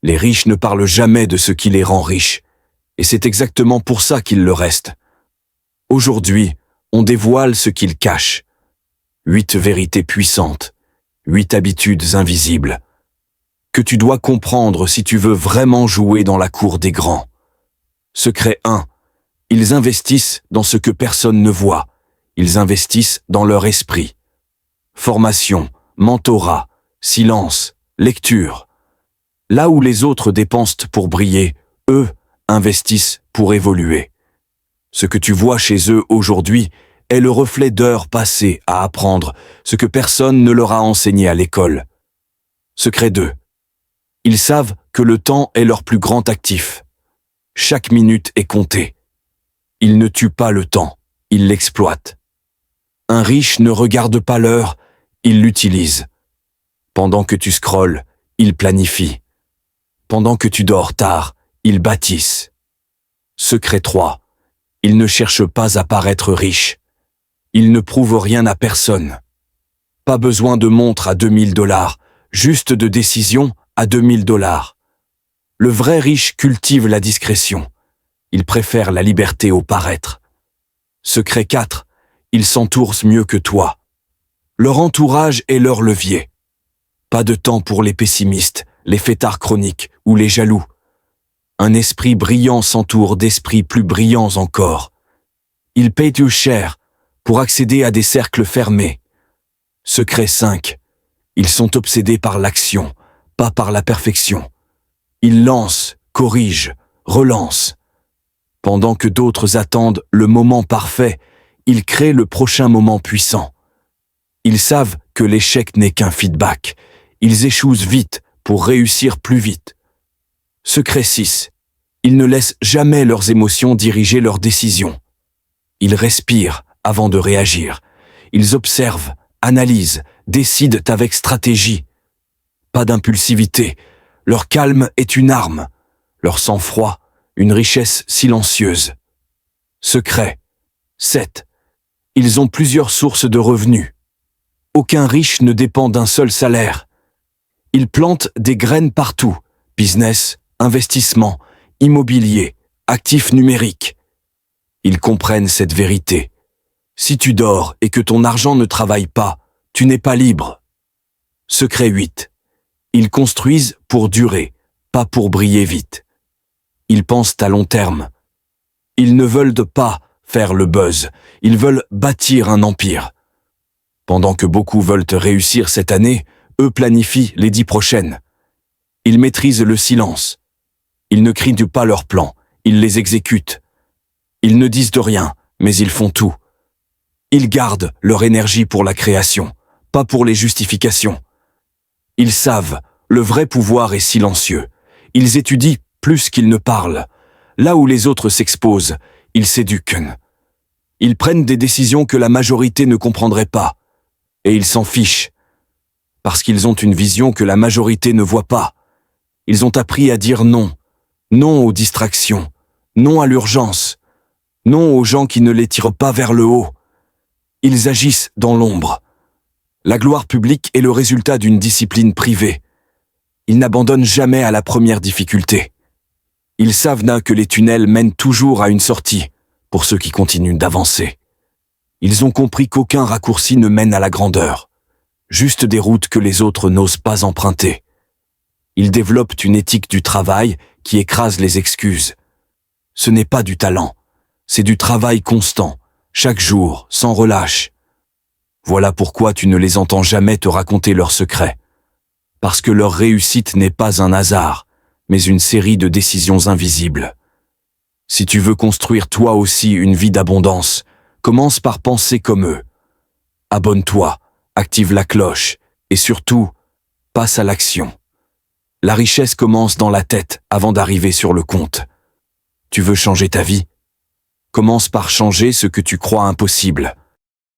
Les riches ne parlent jamais de ce qui les rend riches, et c'est exactement pour ça qu'ils le restent. Aujourd'hui, on dévoile ce qu'ils cachent. 8 vérités puissantes, 8 habitudes invisibles, que tu dois comprendre si tu veux vraiment jouer dans la cour des grands. Secret 1. Ils investissent dans ce que personne ne voit. Ils investissent dans leur esprit. Formation, mentorat, silence, lecture. Là où les autres dépensent pour briller, eux investissent pour évoluer. Ce que tu vois chez eux aujourd'hui est le reflet d'heures passées à apprendre ce que personne ne leur a enseigné à l'école. Secret 2. Ils savent que le temps est leur plus grand actif. Chaque minute est comptée. Ils ne tuent pas le temps, ils l'exploitent. Un riche ne regarde pas l'heure, il l'utilise. Pendant que tu scrolles, il planifie. Pendant que tu dors tard, ils bâtissent. Secret 3. Ils ne cherchent pas à paraître riches. Ils ne prouvent rien à personne. Pas besoin de montre à $2000, juste de décision à $2000. Le vrai riche cultive la discrétion. Il préfère la liberté au paraître. Secret 4. Ils s'entourent mieux que toi. Leur entourage est leur levier. Pas de temps pour les pessimistes, les fêtards chroniques ou les jaloux. Un esprit brillant s'entoure d'esprits plus brillants encore. Ils payent cher pour accéder à des cercles fermés. Secret 5. Ils sont obsédés par l'action, pas par la perfection. Ils lancent, corrigent, relancent. Pendant que d'autres attendent le moment parfait, ils créent le prochain moment puissant. Ils savent que l'échec n'est qu'un feedback. Ils échouent vite pour réussir plus vite. Secret 6. Ils ne laissent jamais leurs émotions diriger leurs décisions. Ils respirent avant de réagir. Ils observent, analysent, décident avec stratégie. Pas d'impulsivité. Leur calme est une arme. Leur sang-froid, une richesse silencieuse. Secret 7. Ils ont plusieurs sources de revenus. Aucun riche ne dépend d'un seul salaire. Ils plantent des graines partout. Business, investissement, immobilier, actifs numériques. Ils comprennent cette vérité. Si tu dors et que ton argent ne travaille pas, tu n'es pas libre. Secret 8. Ils construisent pour durer, pas pour briller vite. Ils pensent à long terme. Ils ne veulent pas faire le buzz, ils veulent bâtir un empire. Pendant que beaucoup veulent réussir cette année, eux planifient les 10 prochaines. Ils maîtrisent le silence. Ils ne crient pas leurs plans, ils les exécutent. Ils ne disent de rien, mais ils font tout. Ils gardent leur énergie pour la création, pas pour les justifications. Ils savent, le vrai pouvoir est silencieux. Ils étudient plus qu'ils ne parlent. Là où les autres s'exposent, ils s'éduquent. Ils prennent des décisions que la majorité ne comprendrait pas. Et ils s'en fichent. Parce qu'ils ont une vision que la majorité ne voit pas. Ils ont appris à dire non. Non aux distractions. Non à l'urgence. Non aux gens qui ne les tirent pas vers le haut. Ils agissent dans l'ombre. La gloire publique est le résultat d'une discipline privée. Ils n'abandonnent jamais à la première difficulté. Ils savent que les tunnels mènent toujours à une sortie, pour ceux qui continuent d'avancer. Ils ont compris qu'aucun raccourci ne mène à la grandeur, juste des routes que les autres n'osent pas emprunter. Ils développent une éthique du travail qui écrase les excuses. Ce n'est pas du talent, c'est du travail constant, chaque jour, sans relâche. Voilà pourquoi tu ne les entends jamais te raconter leurs secrets. Parce que leur réussite n'est pas un hasard, mais une série de décisions invisibles. Si tu veux construire toi aussi une vie d'abondance, commence par penser comme eux. Abonne-toi, active la cloche, et surtout, passe à l'action. La richesse commence dans la tête avant d'arriver sur le compte. Tu veux changer ta vie? Commence par changer ce que tu crois impossible.